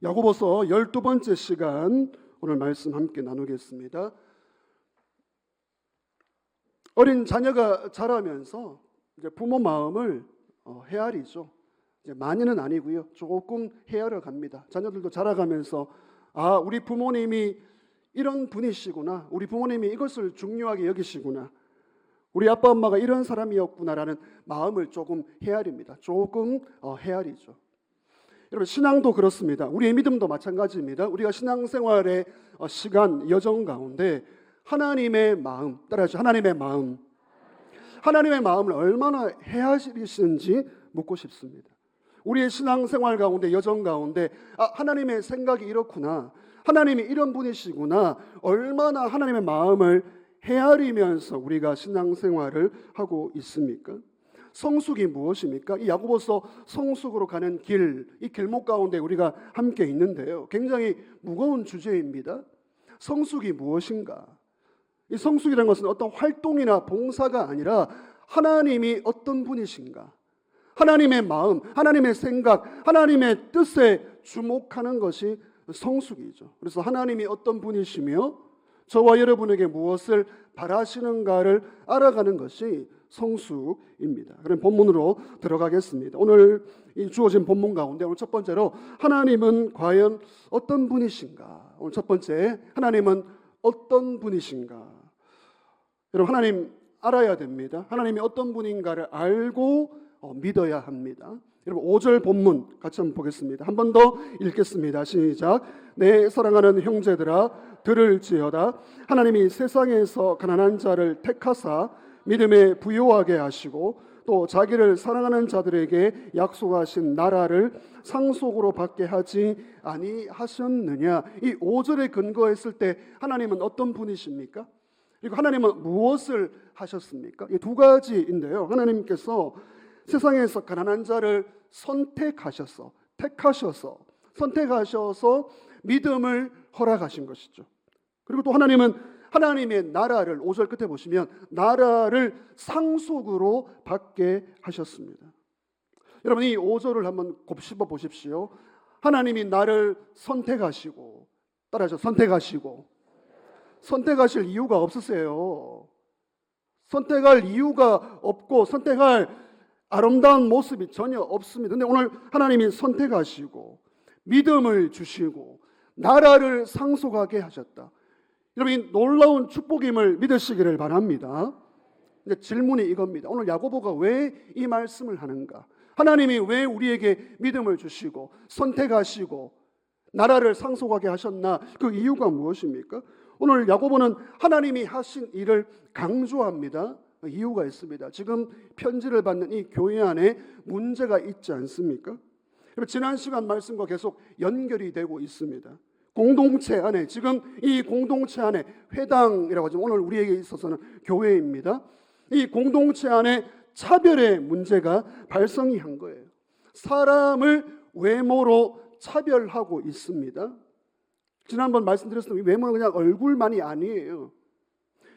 야고보서 12번째 시간 오늘 말씀 함께 나누겠습니다. 어린 자녀가 자라면서 이제 부모 마음을 헤아리죠. 이제 많이는 아니고요. 조금 헤아려 갑니다. 자녀들도 자라가면서 우리 부모님이 이런 분이시구나. 우리 부모님이 이것을 중요하게 여기시구나. 우리 아빠 엄마가 이런 사람이었구나라는 마음을 조금 헤아립니다. 조금 헤아리죠. 여러분, 신앙도 그렇습니다. 우리의 믿음도 마찬가지입니다. 우리가 신앙생활의 시간, 여정 가운데 하나님의 마음, 따라하시죠. 하나님의 마음. 하나님의 마음을 얼마나 헤아리시는지 묻고 싶습니다. 우리의 신앙생활 가운데, 여정 가운데 하나님의 생각이 이렇구나, 하나님이 이런 분이시구나, 얼마나 하나님의 마음을 헤아리면서 우리가 신앙생활을 하고 있습니까? 성숙이 무엇입니까? 이 야고보서 성숙으로 가는 길, 이 길목 가운데 우리가 함께 있는데요, 굉장히 무거운 주제입니다. 성숙이 무엇인가? 이 성숙이라는 것은 어떤 활동이나 봉사가 아니라 하나님이 어떤 분이신가, 하나님의 마음, 하나님의 생각, 하나님의 뜻에 주목하는 것이 성숙이죠. 그래서 하나님이 어떤 분이시며 저와 여러분에게 무엇을 바라시는가를 알아가는 것이 성숙입니다. 그럼 본문으로 들어가겠습니다. 오늘 이 주어진 본문 가운데 오늘 첫 번째로 하나님은 과연 어떤 분이신가? 오늘 첫 번째, 하나님은 어떤 분이신가? 여러분, 하나님 알아야 됩니다. 하나님이 어떤 분인가를 알고 믿어야 합니다. 여러분, 5절 본문 같이 한번 보겠습니다. 한 번 더 읽겠습니다. 시작. 내 사랑하는 형제들아, 들을지어다. 하나님이 세상에서 가난한 자를 택하사 믿음에 부요하게 하시고 또 자기를 사랑하는 자들에게 약속하신 나라를 상속으로 받게 하지 아니하셨느냐. 이 5절에 근거했을 때 하나님은 어떤 분이십니까? 그리고 하나님은 무엇을 하셨습니까? 이 두 가지인데요, 하나님께서 세상에서 가난한 자를 선택하셔서 믿음을 허락하신 것이죠. 그리고 또 하나님은 하나님의 나라를 5절 끝에 보시면 나라를 상속으로 받게 하셨습니다. 여러분, 이 5절을 한번 곱씹어 보십시오. 하나님이 나를 선택하시고, 따라하죠. 선택하실 이유가 없으세요. 선택할 이유가 없고 선택할 아름다운 모습이 전혀 없습니다. 근데 오늘 하나님이 선택하시고 믿음을 주시고 나라를 상속하게 하셨다. 여러분, 이 놀라운 축복임을 믿으시기를 바랍니다. 근데 질문이 이겁니다. 오늘 야고보가 왜 이 말씀을 하는가? 하나님이 왜 우리에게 믿음을 주시고 선택하시고 나라를 상속하게 하셨나? 그 이유가 무엇입니까? 오늘 야고보는 하나님이 하신 일을 강조합니다. 이유가 있습니다. 지금 편지를 받는 이 교회 안에 문제가 있지 않습니까? 지난 시간 말씀과 계속 연결이 되고 있습니다. 공동체 안에, 지금 이 공동체 안에 회당이라고 하죠. 오늘 우리에게 있어서는 교회입니다. 이 공동체 안에 차별의 문제가 발생이 한 거예요. 사람을 외모로 차별하고 있습니다. 지난번 말씀드렸습니다. 외모는 그냥 얼굴만이 아니에요.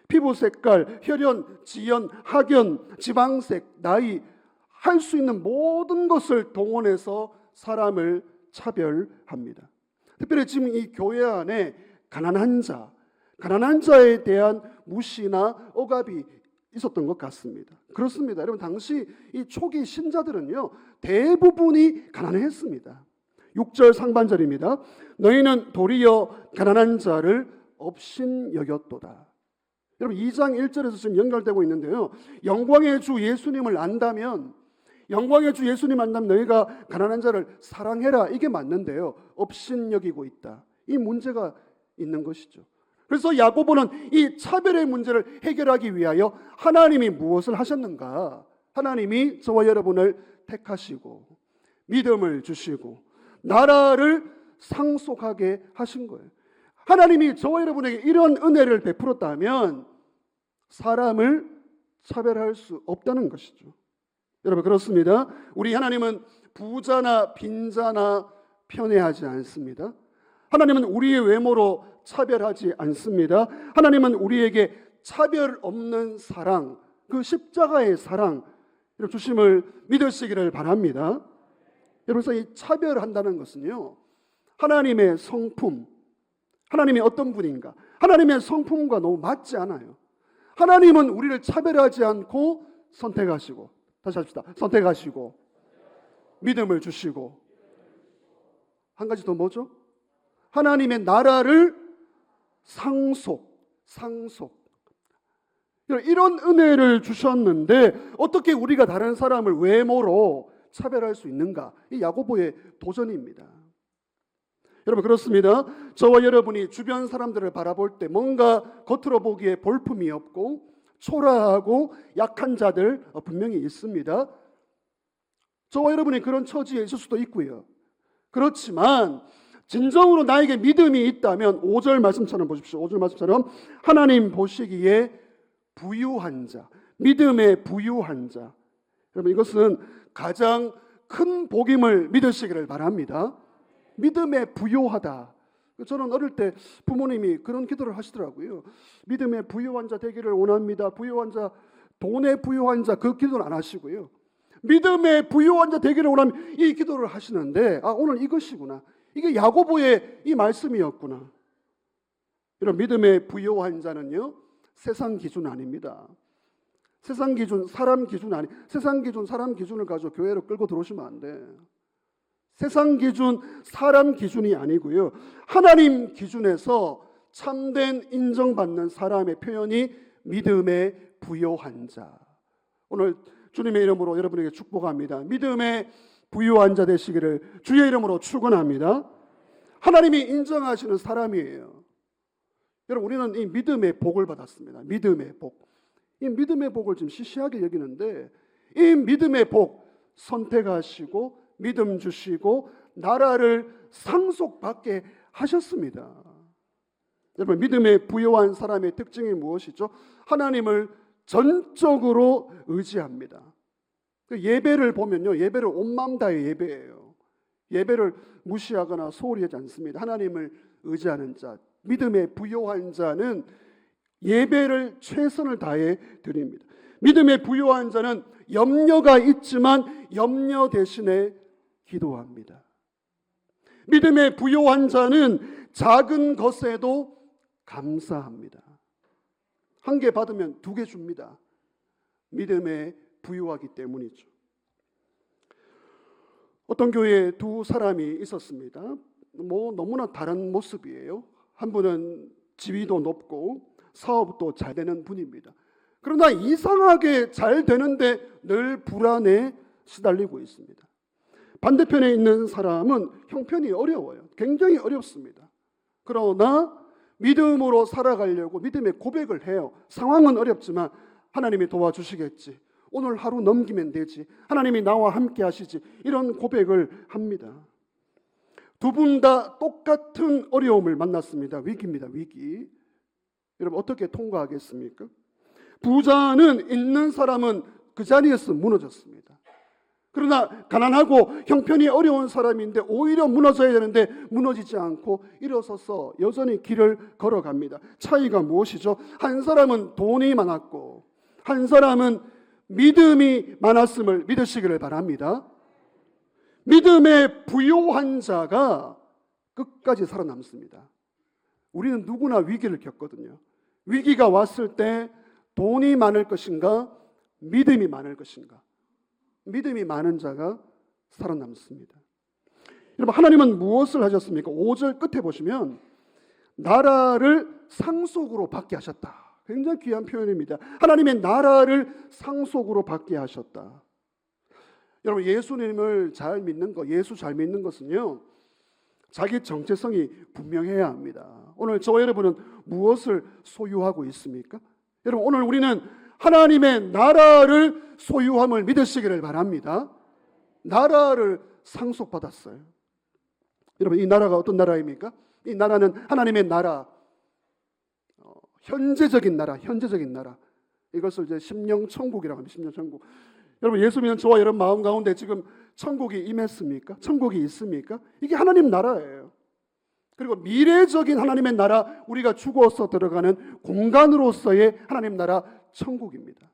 피부 색깔, 혈연, 지연, 학연, 지방색, 나이, 할 수 있는 모든 것을 동원해서 사람을 차별합니다. 특별히 지금 이 교회 안에 가난한 자에 대한 무시나 억압이 있었던 것 같습니다. 그렇습니다. 여러분, 당시 이 초기 신자들은요, 대부분이 가난했습니다. 6절 상반절입니다. 너희는 도리어 가난한 자를 업신여겼도다. 여러분, 2장 1절에서 지금 연결되고 있는데요, 영광의 주 예수님을 안다면, 너희가 가난한 자를 사랑해라, 이게 맞는데요, 업신여기고 있다, 이 문제가 있는 것이죠. 그래서 야고보는 이 차별의 문제를 해결하기 위하여 하나님이 무엇을 하셨는가? 하나님이 저와 여러분을 택하시고 믿음을 주시고 나라를 상속하게 하신 거예요. 하나님이 저와 여러분에게 이런 은혜를 베풀었다면 사람을 차별할 수 없다는 것이죠. 여러분, 그렇습니다. 우리 하나님은 부자나 빈자나 편애하지 않습니다. 하나님은 우리의 외모로 차별하지 않습니다. 하나님은 우리에게 차별 없는 사랑, 그 십자가의 사랑 주심을 믿으시기를 바랍니다. 여러분, 이 차별한다는 것은요, 하나님의 성품, 하나님이 어떤 분인가? 하나님의 성품과 너무 맞지 않아요. 하나님은 우리를 차별하지 않고 선택하시고, 다시 합시다. 선택하시고 믿음을 주시고, 한 가지 더 뭐죠? 하나님의 나라를 상속. 이런 은혜를 주셨는데 어떻게 우리가 다른 사람을 외모로 차별할 수 있는가? 이 야고보의 도전입니다. 여러분, 그렇습니다. 저와 여러분이 주변 사람들을 바라볼 때 뭔가 겉으로 보기에 볼품이 없고 초라하고 약한 자들 분명히 있습니다. 저와 여러분이 그런 처지에 있을 수도 있고요. 그렇지만 진정으로 나에게 믿음이 있다면 5절 말씀처럼 보십시오. 5절 말씀처럼 하나님 보시기에 부유한 자, 믿음의 부유한 자. 여러분, 이것은 가장 큰 복임을 믿으시기를 바랍니다. 믿음에 부유하다. 저는 어릴 때 부모님이 그런 기도를 하시더라고요. 믿음에 부유한 자 되기를 원합니다. 부유한 자, 돈에 부유한 자, 그 기도는 안 하시고요. 믿음에 부유한 자 되기를 원하면 이 기도를 하시는데, 오늘 이것이구나. 이게 야고보의 이 말씀이었구나. 이런 믿음의 부유한 자는요, 세상 기준 아닙니다. 세상 기준, 사람 기준 아니, 세상 기준, 사람 기준을 가지고 교회로 끌고 들어오시면 안 돼. 세상 기준, 사람 기준이 아니고요. 하나님 기준에서 참된 인정받는 사람의 표현이 믿음의 부유한 자. 오늘 주님의 이름으로 여러분에게 축복합니다. 믿음의 부유한 자 되시기를 주의 이름으로 축원합니다. 하나님이 인정하시는 사람이에요. 여러분, 우리는 이 믿음의 복을 받았습니다. 믿음의 복. 이 믿음의 복을 좀 시시하게 여기는데, 이 믿음의 복 선택하시고 믿음 주시고 나라를 상속받게 하셨습니다. 여러분, 믿음의 부유한 사람의 특징이 무엇이죠? 하나님을 전적으로 의지합니다. 예배를 보면요, 예배를 온 마음 다해 예배예요. 예배를 무시하거나 소홀히 하지 않습니다. 하나님을 의지하는 자, 믿음의 부유한 자는 예배를 최선을 다해 드립니다. 믿음의 부유한 자는 염려가 있지만 염려 대신에 기도합니다. 믿음의 부유한 자는 작은 것에도 감사합니다. 한 개 받으면 2개 줍니다. 믿음에 부유하기 때문이죠. 어떤 교회에 2 사람이 있었습니다. 너무나 다른 모습이에요. 한 분은 지위도 높고 사업도 잘 되는 분입니다. 그러나 이상하게 잘 되는데 늘 불안에 시달리고 있습니다. 반대편에 있는 사람은 형편이 어려워요. 굉장히 어렵습니다. 그러나 믿음으로 살아가려고 믿음의 고백을 해요. 상황은 어렵지만 하나님이 도와주시겠지. 오늘 하루 넘기면 되지. 하나님이 나와 함께 하시지. 이런 고백을 합니다. 2 분 다 똑같은 어려움을 만났습니다. 위기입니다. 위기. 여러분, 어떻게 통과하겠습니까? 부자는 있는 사람은 그 자리에서 무너졌습니다. 그러나 가난하고 형편이 어려운 사람인데 오히려 무너져야 되는데 무너지지 않고 일어서서 여전히 길을 걸어갑니다. 차이가 무엇이죠? 한 사람은 돈이 많았고 한 사람은 믿음이 많았음을 믿으시기를 바랍니다. 믿음의 부유한 자가 끝까지 살아남습니다. 우리는 누구나 위기를 겪거든요. 위기가 왔을 때 돈이 많을 것인가, 믿음이 많을 것인가? 믿음이 많은 자가 살아남습니다. 여러분, 하나님은 무엇을 하셨습니까? 5절 끝에 보시면 나라를 상속으로 받게 하셨다. 굉장히 귀한 표현입니다. 하나님의 나라를 상속으로 받게 하셨다. 여러분, 예수님을 잘 믿는 것, 예수 잘 믿는 것은요, 자기 정체성이 분명해야 합니다. 오늘 저와 여러분은 무엇을 소유하고 있습니까? 여러분, 오늘 우리는 하나님의 나라를 소유함을 믿으시기를 바랍니다. 나라를 상속받았어요. 여러분, 이 나라가 어떤 나라입니까? 이 나라는 하나님의 나라, 현재적인 나라, 현재적인 나라. 이것을 이제 심령천국이라고 합니다. 심령천국. 여러분, 예수 믿는 저와 여러분 마음 가운데 지금 천국이 임했습니까? 천국이 있습니까? 이게 하나님 나라예요. 그리고 미래적인 하나님의 나라, 우리가 죽어서 들어가는 공간으로서의 하나님 나라 천국입니다.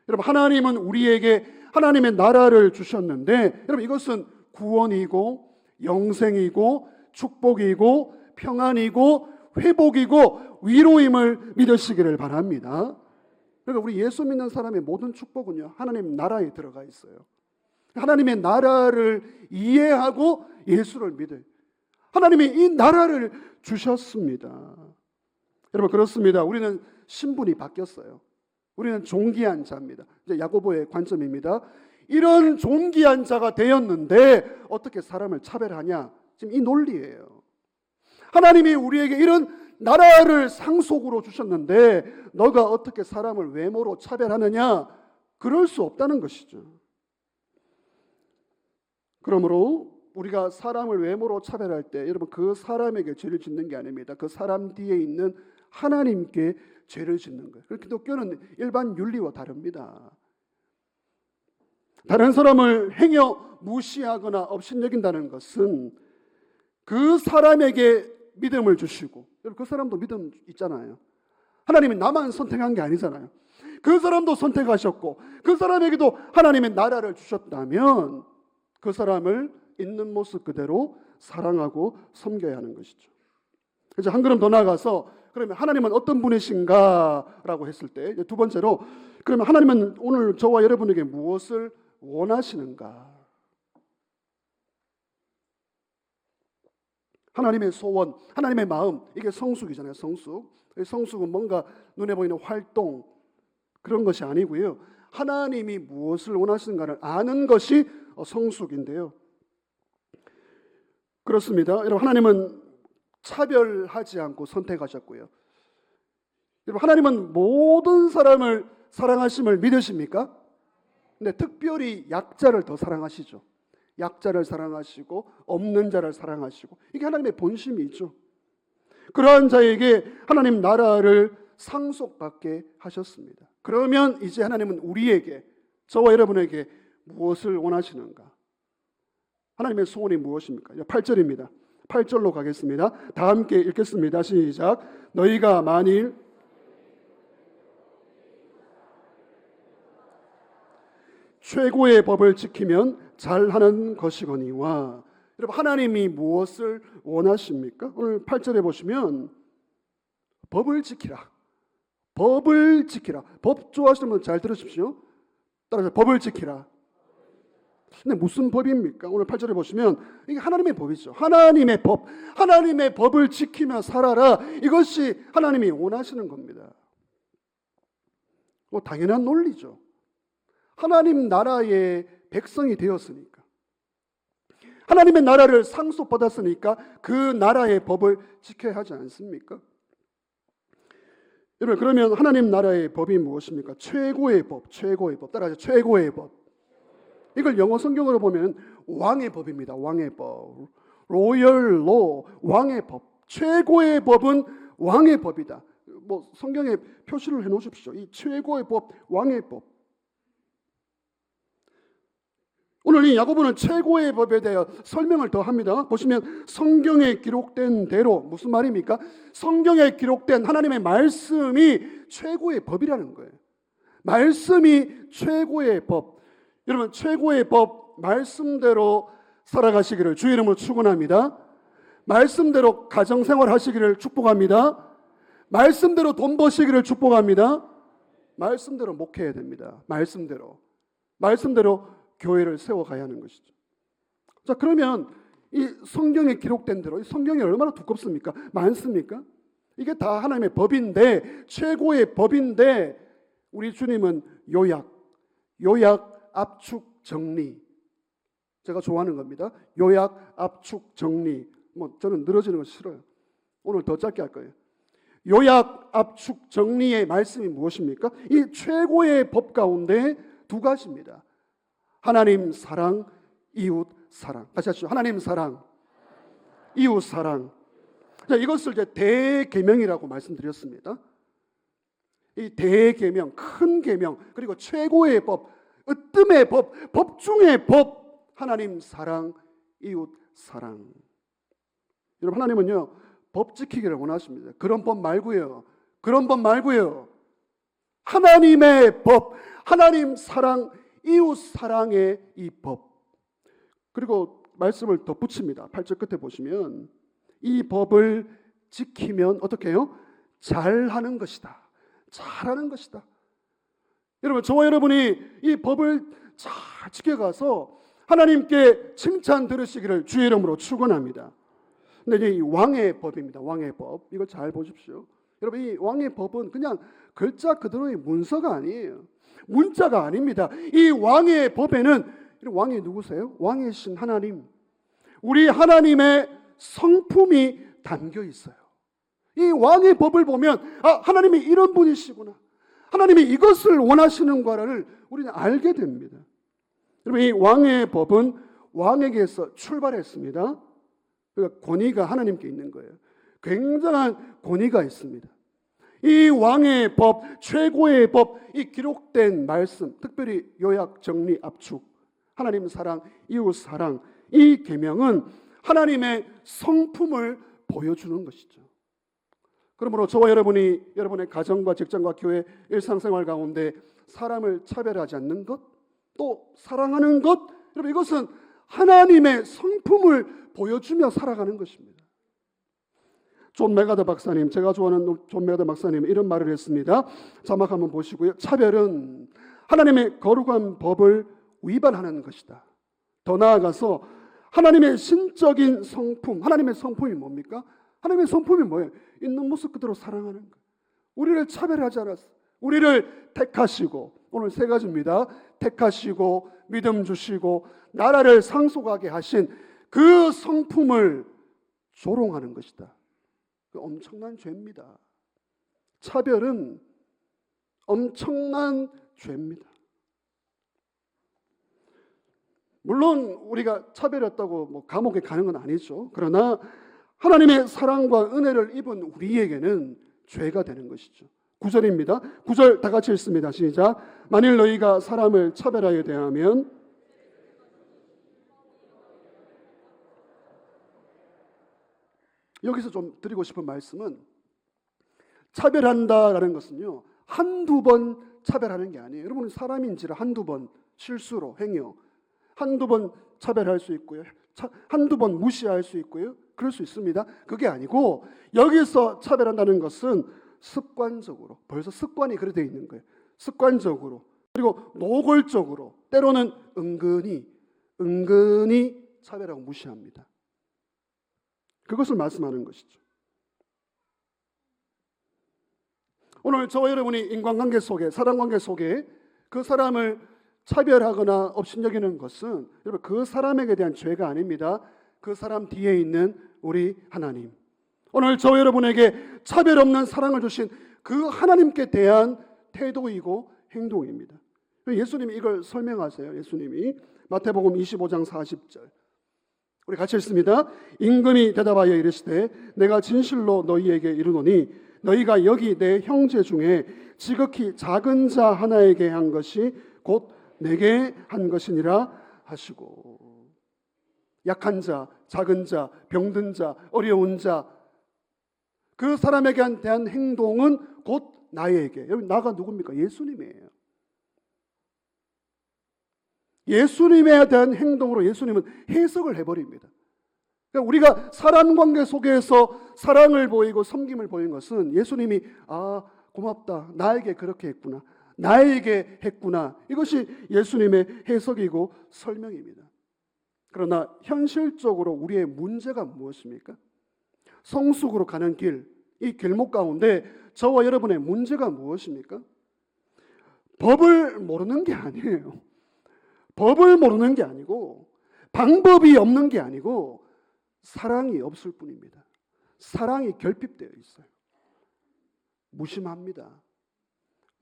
여러분, 하나님은 우리에게 하나님의 나라를 주셨는데, 여러분, 이것은 구원이고 영생이고 축복이고 평안이고 회복이고 위로임을 믿으시기를 바랍니다. 그러니까 우리 예수 믿는 사람의 모든 축복은요, 하나님 나라에 들어가 있어요. 하나님의 나라를 이해하고 예수를 믿어요. 하나님이 이 나라를 주셨습니다. 여러분, 그렇습니다. 우리는 신분이 바뀌었어요. 우리는 존귀한 자입니다. 이제 야고보의 관점입니다. 이런 존귀한 자가 되었는데 어떻게 사람을 차별하냐? 지금 이 논리예요. 하나님이 우리에게 이런 나라를 상속으로 주셨는데 너가 어떻게 사람을 외모로 차별하느냐? 그럴 수 없다는 것이죠. 그러므로 우리가 사람을 외모로 차별할 때 여러분, 그 사람에게 죄를 짓는 게 아닙니다. 그 사람 뒤에 있는 하나님께 죄를 짓는 거예요. 기독교는 일반 윤리와 다릅니다. 다른 사람을 행여 무시하거나 업신여긴다는 것은 그 사람에게 믿음을 주시고, 그 사람도 믿음 있잖아요. 하나님이 나만 선택한 게 아니잖아요. 그 사람도 선택하셨고 그 사람에게도 하나님의 나라를 주셨다면 그 사람을 있는 모습 그대로 사랑하고 섬겨야 하는 것이죠. 이제 한 걸음 더 나아가서, 그러면 하나님은 어떤 분이신가라고 했을 때, 두 번째로, 그러면 하나님은 오늘 저와 여러분에게 무엇을 원하시는가? 하나님의 소원, 하나님의 마음, 이게 성숙이잖아요. 성숙. 성숙은 뭔가 눈에 보이는 활동, 그런 것이 아니고요. 하나님이 무엇을 원하시는가를 아는 것이 성숙인데요. 그렇습니다. 여러분, 하나님은 차별하지 않고 선택하셨고요. 여러분, 하나님은 모든 사람을 사랑하심을 믿으십니까? 근데 특별히 약자를 더 사랑하시죠. 약자를 사랑하시고 없는 자를 사랑하시고, 이게 하나님의 본심이 있죠. 그러한 자에게 하나님 나라를 상속받게 하셨습니다. 그러면 이제 하나님은 우리에게, 저와 여러분에게 무엇을 원하시는가? 하나님의 소원이 무엇입니까? 8절입니다. 8절로 가겠습니다. 다 함께 읽겠습니다. 시작. 너희가 만일 최고의 법을 지키면 잘하는 것이거니와. 여러분, 하나님이 무엇을 원하십니까? 오늘 8절에 보시면 법을 지키라. 법을 지키라. 법 좋아하시는 분들 잘 들으십시오. 따라서 법을 지키라. 근데 무슨 법입니까? 오늘 8절에 보시면 이게 하나님의 법이죠. 하나님의 법. 하나님의 법을 지키며 살아라. 이것이 하나님이 원하시는 겁니다. 뭐 당연한 논리죠. 하나님 나라의 백성이 되었으니까, 하나님의 나라를 상속받았으니까 그 나라의 법을 지켜야 하지 않습니까? 여러분, 그러면 하나님 나라의 법이 무엇입니까? 최고의 법, 최고의 법. 따라하세요. 최고의 법. 이걸 영어 성경으로 보면 왕의 법입니다. 왕의 법. 로열 로, 왕의 법. 최고의 법은 왕의 법이다. 뭐 성경에 표시를 해 놓으십시오. 이 최고의 법, 왕의 법. 오늘 이 야고보는 최고의 법에 대해 설명을 더 합니다. 보시면 성경에 기록된 대로, 무슨 말입니까? 성경에 기록된 하나님의 말씀이 최고의 법이라는 거예요. 말씀이 최고의 법. 여러분, 최고의 법 말씀대로 살아가시기를 주의 이름으로 축원합니다. 말씀대로 가정생활 하시기를 축복합니다. 말씀대로 돈 버시기를 축복합니다. 말씀대로 목회해야 됩니다. 말씀대로 교회를 세워가야 하는 것이죠. 자, 그러면 이 성경에 기록된 대로, 이 성경이 얼마나 두껍습니까? 많습니까? 이게 다 하나님의 법인데, 최고의 법인데, 우리 주님은 요약, 압축, 정리. 제가 좋아하는 겁니다. 요약, 압축, 정리. 뭐 저는 늘어지는 거 싫어요. 오늘 더 짧게 할 거예요. 요약, 압축, 정리의 말씀이 무엇입니까? 이 최고의 법 가운데 두 가지입니다. 하나님 사랑, 이웃 사랑. 다시 하시죠. 하나님 사랑, 이웃 사랑. 자, 이것을 이제 대계명이라고 말씀드렸습니다. 이 대계명, 큰 계명, 그리고 최고의 법, 으뜸의 법, 법 중의 법, 하나님 사랑, 이웃 사랑. 여러분, 하나님은요, 법 지키기를 원하십니다. 그런 법 말고요. 하나님의 법, 하나님 사랑, 이웃 사랑의 이 법. 그리고 말씀을 덧붙입니다. 8절 끝에 보시면 이 법을 지키면 어떻게 해요? 잘하는 것이다. 잘하는 것이다. 여러분, 저와 여러분이 이 법을 잘 지켜가서 하나님께 칭찬 들으시기를 주의 이름으로 축원합니다. 근데 이제 이 왕의 법입니다. 왕의 법. 이걸 잘 보십시오. 여러분, 이 왕의 법은 그냥 글자 그대로의 문서가 아니에요. 문자가 아닙니다. 이 왕의 법에는, 왕이 누구세요? 왕이신 하나님, 우리 하나님의 성품이 담겨 있어요. 이 왕의 법을 보면 하나님이 이런 분이시구나, 하나님이 이것을 원하시는 거를 우리는 알게 됩니다. 여러분, 이 왕의 법은 왕에게서 출발했습니다. 그러니까 권위가 하나님께 있는 거예요. 굉장한 권위가 있습니다. 이 왕의 법, 최고의 법, 이 기록된 말씀, 특별히 요약, 정리, 압축, 하나님 사랑, 이웃 사랑, 이 계명은 하나님의 성품을 보여주는 것이죠. 그러므로 저와 여러분이 여러분의 가정과 직장과 교회, 일상생활 가운데 사람을 차별하지 않는 것, 또 사랑하는 것, 여러분, 이것은 하나님의 성품을 보여주며 살아가는 것입니다. 존 메가더 박사님, 제가 좋아하는 존 메가더 박사님 이런 말을 했습니다. 자막 한번 보시고요. 차별은 하나님의 거룩한 법을 위반하는 것이다. 더 나아가서 하나님의 신적인 성품, 하나님의 성품이 뭡니까? 하나님의 성품이 뭐예요? 있는 모습 그대로 사랑하는 거예요. 우리를 차별하지 않았어요. 우리를 택하시고, 오늘 세 가지입니다. 택하시고, 믿음 주시고, 나라를 상속하게 하신 그 성품을 조롱하는 것이다. 엄청난 죄입니다. 차별은 엄청난 죄입니다. 물론 우리가 차별했다고 감옥에 가는 건 아니죠. 그러나 하나님의 사랑과 은혜를 입은 우리에게는 죄가 되는 것이죠. 9절입니다. 9절 다 같이 읽습니다. 시작. 만일 너희가 사람을 차별하여 대하면 여기서 좀 드리고 싶은 말씀은, 차별한다라는 것은요, 한두 번 차별하는 게 아니에요. 여러분, 사람인지라 한두 번 실수로 행여 한두 번 차별할 수 있고요, 한두 번 무시할 수 있고요, 그럴 수 있습니다. 그게 아니고 여기서 차별한다는 것은 습관적으로, 벌써 습관이 그렇게 되어 있는 거예요. 습관적으로, 그리고 노골적으로, 때로는 은근히 차별하고 무시합니다. 그것을 말씀하는 것이죠. 오늘 저와 여러분이 인간관계 속에, 사람관계 속에 그 사람을 차별하거나 업신여기는 것은 여러분 그 사람에게 대한 죄가 아닙니다. 그 사람 뒤에 있는 우리 하나님, 오늘 저와 여러분에게 차별 없는 사랑을 주신 그 하나님께 대한 태도이고 행동입니다. 예수님이 이걸 설명하세요. 예수님이 마태복음 25장 40절 우리 같이 읽습니다. 임금이 대답하여 이르시되 내가 진실로 너희에게 이르노니 너희가 여기 내 형제 중에 지극히 작은 자 하나에게 한 것이 곧 내게 한 것이니라 하시고, 약한 자, 작은 자, 병든 자, 어려운 자, 그 사람에게 대한 행동은 곧 나에게, 여러분 나가 누굽니까? 예수님이에요. 예수님에 대한 행동으로 예수님은 해석을 해버립니다. 그러니까 우리가 사람 관계 속에서 사랑을 보이고 섬김을 보이는 것은 예수님이 고맙다, 나에게 그렇게 했구나, 나에게 했구나, 이것이 예수님의 해석이고 설명입니다. 그러나 현실적으로 우리의 문제가 무엇입니까? 성숙으로 가는 길, 이 길목 가운데 저와 여러분의 문제가 무엇입니까? 법을 모르는 게 아니에요. 법을 모르는 게 아니고, 방법이 없는 게 아니고, 사랑이 없을 뿐입니다. 사랑이 결핍되어 있어요. 무심합니다.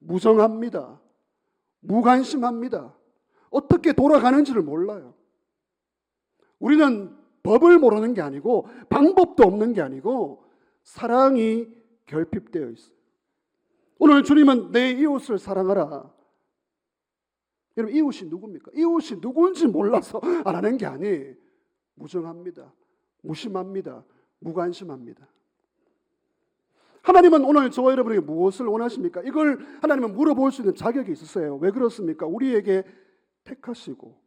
무정합니다. 무관심합니다. 어떻게 돌아가는지를 몰라요. 우리는 법을 모르는 게 아니고, 방법도 없는 게 아니고, 사랑이 결핍되어 있어요. 오늘 주님은 내 이웃을 사랑하라. 여러분, 이웃이 누굽니까? 이웃이 누구인지 몰라서 안 하는 게 아니에요. 무정합니다. 무심합니다. 무관심합니다. 하나님은 오늘 저와 여러분에게 무엇을 원하십니까? 이걸 하나님은 물어볼 수 있는 자격이 있으세요. 왜 그렇습니까? 우리에게 택하시고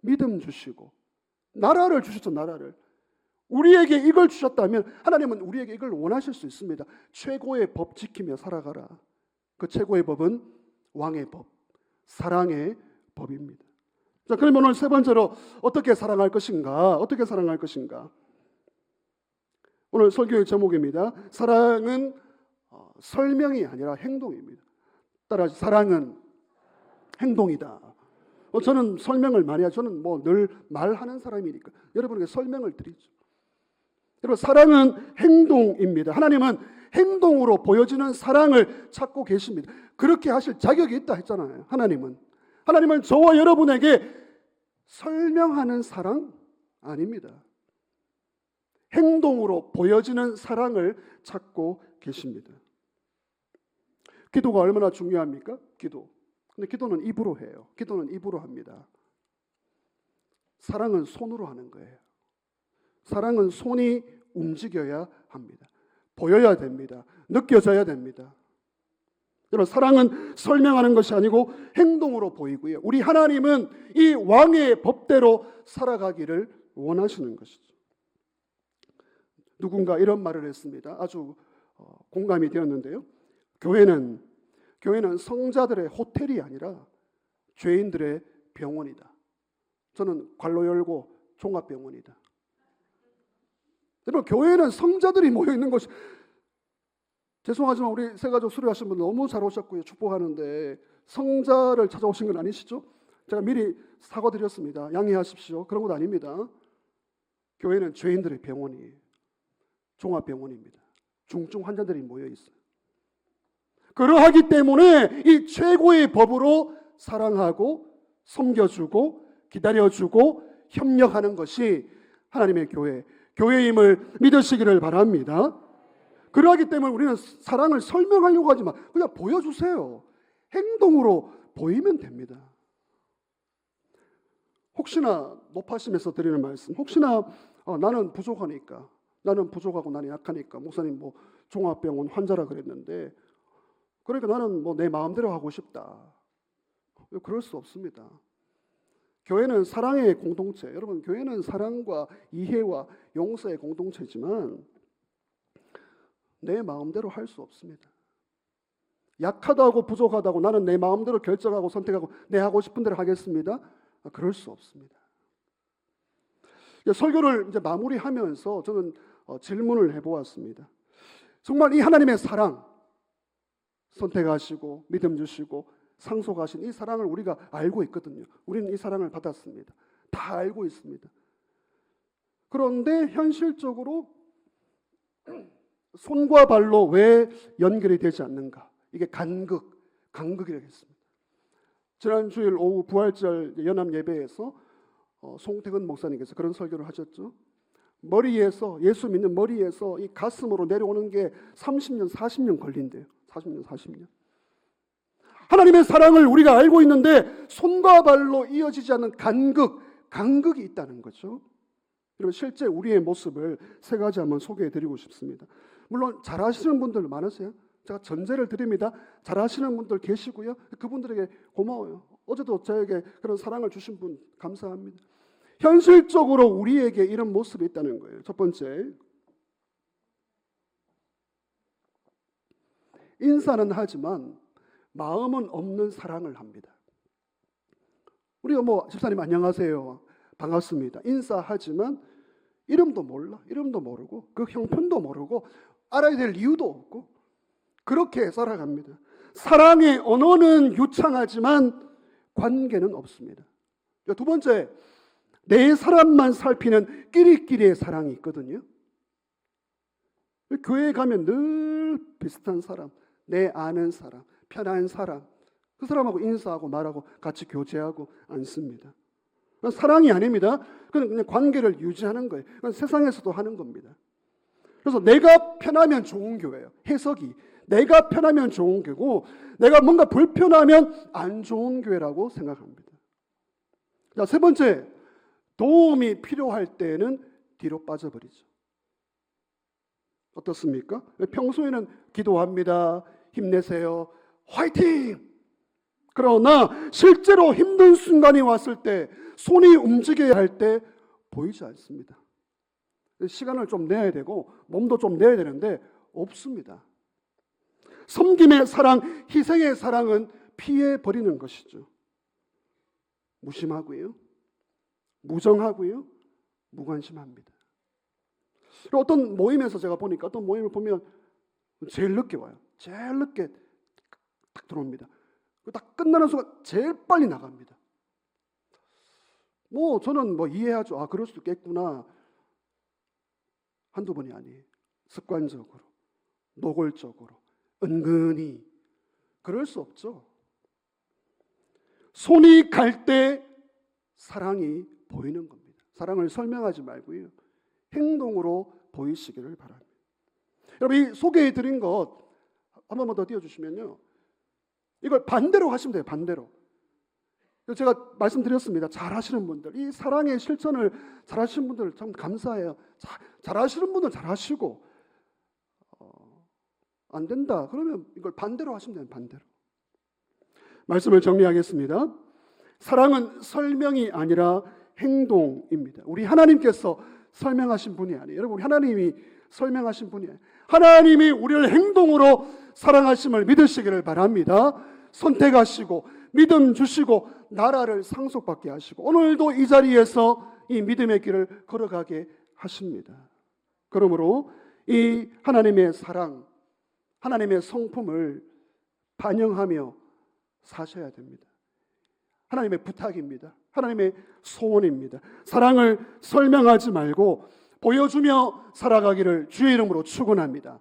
믿음 주시고 나라를 주셨죠. 나라를. 우리에게 이걸 주셨다면 하나님은 우리에게 이걸 원하실 수 있습니다. 최고의 법 지키며 살아가라. 그 최고의 법은 왕의 법, 사랑의 법입니다. 자, 그러면 오늘 세 번째로 어떻게 사랑할 것인가? 어떻게 사랑할 것인가? 오늘 설교의 제목입니다. 사랑은 설명이 아니라 행동입니다. 따라서 사랑은 행동이다. 저는 설명을 많이 하죠. 저는 뭐 늘 말하는 사람이니까 여러분에게 설명을 드리죠. 여러분, 사랑은 행동입니다. 하나님은 행동으로 보여지는 사랑을 찾고 계십니다. 그렇게 하실 자격이 있다 했잖아요. 하나님은 저와 여러분에게 설명하는 사랑 아닙니다. 행동으로 보여지는 사랑을 찾고 계십니다. 기도가 얼마나 중요합니까? 근데 기도는 입으로 해요. 기도는 입으로 합니다. 사랑은 손으로 하는 거예요. 사랑은 손이 움직여야 합니다. 보여야 됩니다. 느껴져야 됩니다. 여러분, 사랑은 설명하는 것이 아니고 행동으로 보이고요. 우리 하나님은 이 왕의 법대로 살아가기를 원하시는 것이죠. 누군가 이런 말을 했습니다. 아주 공감이 되었는데요. 교회는 성자들의 호텔이 아니라 죄인들의 병원이다. 저는 괄호 열고 종합병원이다. 여러분, 교회는 성자들이 모여 있는 것이, 죄송하지만 우리 새가족 수료하신 분 너무 잘 오셨고요. 축복하는데 성자를 찾아오신 건 아니시죠? 제가 미리 사과드렸습니다. 양해하십시오. 그런 것 아닙니다. 교회는 죄인들의 병원이에요. 종합병원입니다. 중증 환자들이 모여 있어요. 그러하기 때문에 이 최고의 법으로 사랑하고 섬겨주고 기다려주고 협력하는 것이 하나님의 교회임을 믿으시기를 바랍니다. 그러하기 때문에 우리는 사랑을 설명하려고 하지 마. 그냥 보여주세요. 행동으로 보이면 됩니다. 혹시나 높아심에서 드리는 말씀, 혹시나 나는 부족하니까, 나는 부족하고 나는 약하니까 목사님 뭐 종합병원 환자라 그랬는데, 그러니까 나는 뭐 내 마음대로 하고 싶다. 그럴 수 없습니다. 교회는 사랑의 공동체, 여러분, 교회는 사랑과 이해와 용서의 공동체지만 내 마음대로 할 수 없습니다. 약하다고 부족하다고 나는 내 마음대로 결정하고 선택하고 내 하고 싶은 대로 하겠습니다. 그럴 수 없습니다. 설교를 이제 마무리하면서 저는 질문을 해보았습니다. 정말 이 하나님의 사랑, 선택하시고 믿음 주시고 상속하신 이 사랑을 우리가 알고 있거든요. 우리는 이 사랑을 받았습니다. 다 알고 있습니다. 그런데 현실적으로 손과 발로 왜 연결이 되지 않는가? 이게 간극이라고 했습니다. 지난 주일 오후 부활절 연합 예배에서 송태근 목사님께서 그런 설교를 하셨죠. 머리에서, 예수 믿는 머리에서 이 가슴으로 내려오는 게 30년, 40년 걸린대요. 40년. 하나님의 사랑을 우리가 알고 있는데 손과 발로 이어지지 않는 간극이 있다는 거죠. 여러분, 실제 우리의 모습을 세 가지 한번 소개해드리고 싶습니다. 물론 잘하시는 분들 많으세요. 제가 전제를 드립니다. 잘하시는 분들 계시고요. 그분들에게 고마워요. 어제도 저에게 그런 사랑을 주신 분 감사합니다. 현실적으로 우리에게 이런 모습이 있다는 거예요. 첫 번째, 인사는 하지만 마음은 없는 사랑을 합니다. 우리가 뭐 집사님 안녕하세요, 반갑습니다, 인사하지만 이름도 몰라, 이름도 모르고 그 형편도 모르고 알아야 될 이유도 없고 그렇게 살아갑니다. 사랑의 언어는 유창하지만 관계는 없습니다. 두 번째, 내 사람만 살피는 끼리끼리의 사랑이 있거든요. 교회에 가면 늘 비슷한 사람, 내 아는 사람, 편한 사람, 그 사람하고 인사하고 말하고 같이 교제하고 앉습니다. 그건 사랑이 아닙니다. 그냥 관계를 유지하는 거예요. 그건 세상에서도 하는 겁니다. 그래서 내가 편하면 좋은 교회예요. 해석이 내가 편하면 좋은 교회고 내가 뭔가 불편하면 안 좋은 교회라고 생각합니다. 자, 세 번째, 도움이 필요할 때는 뒤로 빠져버리죠. 어떻습니까? 평소에는 기도합니다, 힘내세요, 화이팅! 그러나 실제로 힘든 순간이 왔을 때, 손이 움직여야 할 때 보이지 않습니다. 시간을 좀 내야 되고 몸도 좀 내야 되는데 없습니다. 섬김의 사랑, 희생의 사랑은 피해 버리는 것이죠. 무심하고요, 무정하고요, 무관심합니다. 그리고 어떤 모임에서 제가 보니까 어떤 모임을 보면 제일 늦게 와요. 제일 늦게 딱 들어옵니다. 딱 끝나는 순간 제일 빨리 나갑니다. 저는 이해하죠. 그럴 수도 있겠구나. 한두 번이 아니에요. 습관적으로, 노골적으로, 은근히. 그럴 수 없죠. 손이 갈 때 사랑이 보이는 겁니다. 사랑을 설명하지 말고요, 행동으로 보이시기를 바랍니다. 여러분, 이 소개해드린 것 한 번만 더 띄워주시면요, 이걸 반대로 하시면 돼요. 반대로. 제가 말씀드렸습니다. 잘하시는 분들, 이 사랑의 실천을 잘하시는 분들 참 감사해요. 잘하시는 분들 잘하시고, 안 된다 그러면 이걸 반대로 하시면 돼요. 반대로. 말씀을 정리하겠습니다. 사랑은 설명이 아니라 행동입니다. 우리 하나님께서 설명하신 분이 아니에요. 여러분, 우리 하나님이 설명하신 분이 아니에요. 하나님이 우리를 행동으로 사랑하심을 믿으시기를 바랍니다. 선택하시고 믿음 주시고 나라를 상속받게 하시고 오늘도 이 자리에서 이 믿음의 길을 걸어가게 하십니다. 그러므로 이 하나님의 사랑, 하나님의 성품을 반영하며 사셔야 됩니다. 하나님의 부탁입니다. 하나님의 소원입니다. 사랑을 설명하지 말고 보여주며 살아가기를 주의 이름으로 축원합니다.